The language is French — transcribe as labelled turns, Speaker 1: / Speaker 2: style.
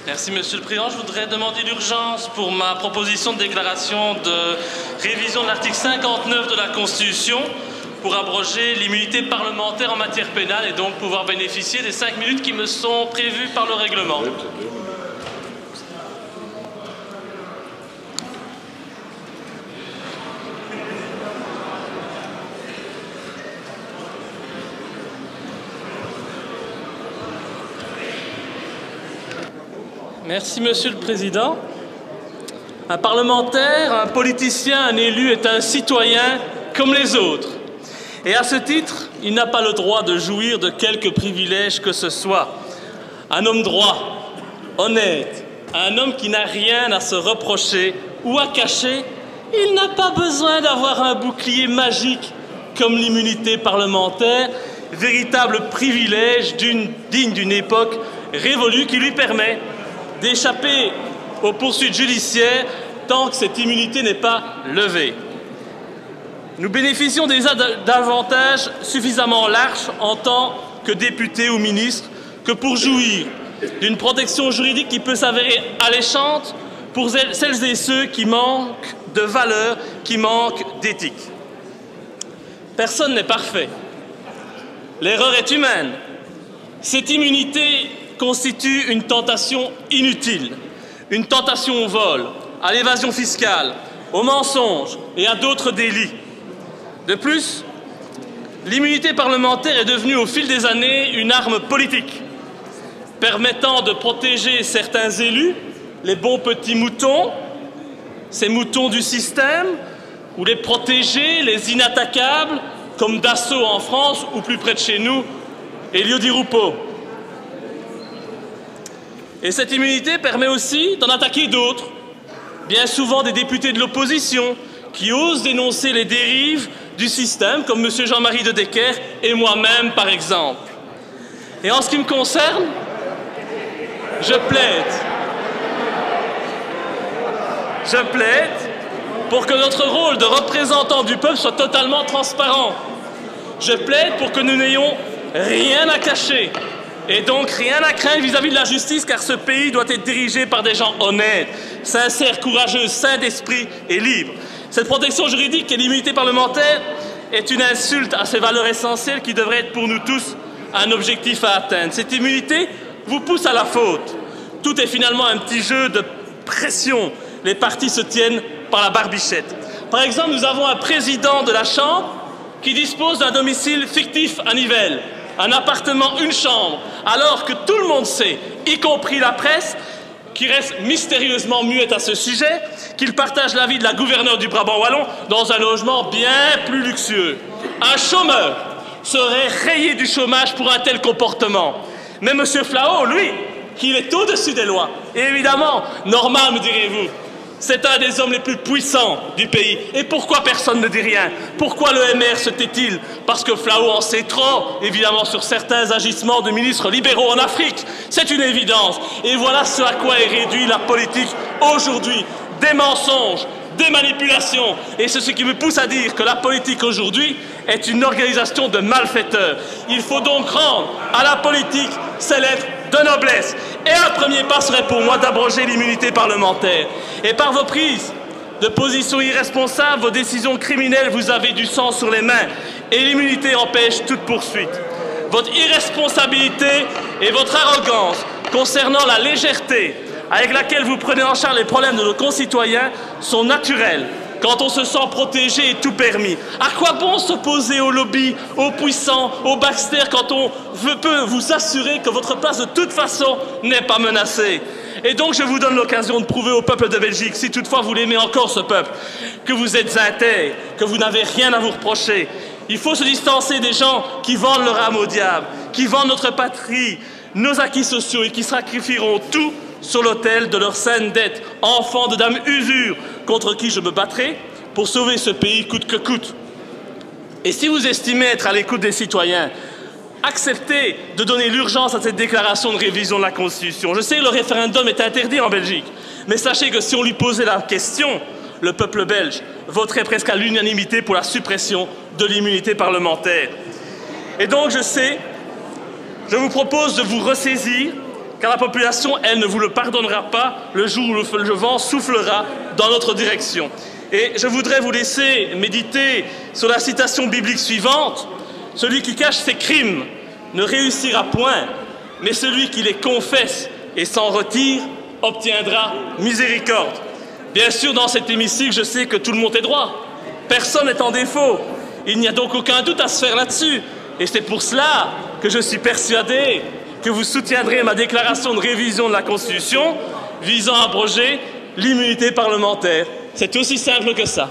Speaker 1: Merci, Monsieur le Président. Je voudrais demander l'urgence pour ma proposition de déclaration de révision de l'article 59 de la Constitution pour abroger l'immunité parlementaire en matière pénale et donc pouvoir bénéficier des 5 minutes qui me sont prévues par le règlement. Merci, Monsieur le Président. Un parlementaire, un politicien, un élu est un citoyen comme les autres. Et à ce titre, il n'a pas le droit de jouir de quelque privilège que ce soit. Un homme droit, honnête, un homme qui n'a rien à se reprocher ou à cacher, il n'a pas besoin d'avoir un bouclier magique comme l'immunité parlementaire, véritable privilège digne d'une époque révolue qui lui permet d'échapper aux poursuites judiciaires tant que cette immunité n'est pas levée. Nous bénéficions déjà d'avantages suffisamment larges en tant que députés ou ministres que pour jouir d'une protection juridique qui peut s'avérer alléchante pour celles et ceux qui manquent de valeur, qui manquent d'éthique. Personne n'est parfait. L'erreur est humaine. Cette immunité constitue une tentation inutile, une tentation au vol, à l'évasion fiscale, au mensonge et à d'autres délits. De plus, l'immunité parlementaire est devenue au fil des années une arme politique, permettant de protéger certains élus, les bons petits moutons, ces moutons du système, ou les protéger, les inattaquables, comme Dassault en France ou plus près de chez nous, Elio Di Rupo. Et cette immunité permet aussi d'en attaquer d'autres, bien souvent des députés de l'opposition, qui osent dénoncer les dérives du système, comme M. Jean-Marie De Decker et moi-même, par exemple. Et en ce qui me concerne, je plaide pour que notre rôle de représentant du peuple soit totalement transparent. Je plaide pour que nous n'ayons rien à cacher. Et donc rien à craindre vis-à-vis de la justice, car ce pays doit être dirigé par des gens honnêtes, sincères, courageux, sains d'esprit et libres. Cette protection juridique et l'immunité parlementaire est une insulte à ces valeurs essentielles qui devraient être pour nous tous un objectif à atteindre. Cette immunité vous pousse à la faute. Tout est finalement un petit jeu de pression. Les partis se tiennent par la barbichette. Par exemple, nous avons un président de la Chambre qui dispose d'un domicile fictif à Nivelles. Un appartement, une chambre, alors que tout le monde sait, y compris la presse, qui reste mystérieusement muette à ce sujet, qu'il partage la vie de la gouverneure du Brabant wallon dans un logement bien plus luxueux. Un chômeur serait rayé du chômage pour un tel comportement. Mais M. Flao, lui, il est au-dessus des lois. Et évidemment, normal, me direz-vous, c'est un des hommes les plus puissants du pays. Et pourquoi personne ne dit rien? Pourquoi le MR se tait-il? Parce que Flao en sait trop, évidemment, sur certains agissements de ministres libéraux en Afrique. C'est une évidence. Et voilà ce à quoi est réduite la politique aujourd'hui. Des mensonges, des manipulations. Et c'est ce qui me pousse à dire que la politique aujourd'hui est une organisation de malfaiteurs. Il faut donc rendre à la politique ses lettres de noblesse. Et un premier pas serait pour moi d'abroger l'immunité parlementaire. Et par vos prises de position irresponsables, vos décisions criminelles, vous avez du sang sur les mains. Et l'immunité empêche toute poursuite. Votre irresponsabilité et votre arrogance concernant la légèreté avec laquelle vous prenez en charge les problèmes de nos concitoyens sont naturelles. Quand on se sent protégé et tout permis. À quoi bon s'opposer aux lobbies, aux puissants, aux backsters quand on peut vous assurer que votre place de toute façon n'est pas menacée? Et donc je vous donne l'occasion de prouver au peuple de Belgique, si toutefois vous l'aimez encore ce peuple, que vous êtes intègre, que vous n'avez rien à vous reprocher. Il faut se distancer des gens qui vendent leur âme au diable, qui vendent notre patrie, nos acquis sociaux et qui sacrifieront tout sur l'autel de leur saine dette, enfants de dame usure, contre qui je me battrai pour sauver ce pays coûte que coûte. Et si vous estimez être à l'écoute des citoyens, acceptez de donner l'urgence à cette déclaration de révision de la Constitution. Je sais que le référendum est interdit en Belgique, mais sachez que si on lui posait la question, le peuple belge voterait presque à l'unanimité pour la suppression de l'immunité parlementaire. Et donc je vous propose de vous ressaisir car la population, elle, ne vous le pardonnera pas le jour où le vent soufflera dans notre direction. Et je voudrais vous laisser méditer sur la citation biblique suivante. Celui qui cache ses crimes ne réussira point, mais celui qui les confesse et s'en retire obtiendra miséricorde. Bien sûr, dans cet hémicycle, je sais que tout le monde est droit. Personne n'est en défaut. Il n'y a donc aucun doute à se faire là-dessus. Et c'est pour cela que je suis persuadé que vous soutiendrez ma déclaration de révision de la Constitution visant à abroger l'immunité parlementaire. C'est aussi simple que ça.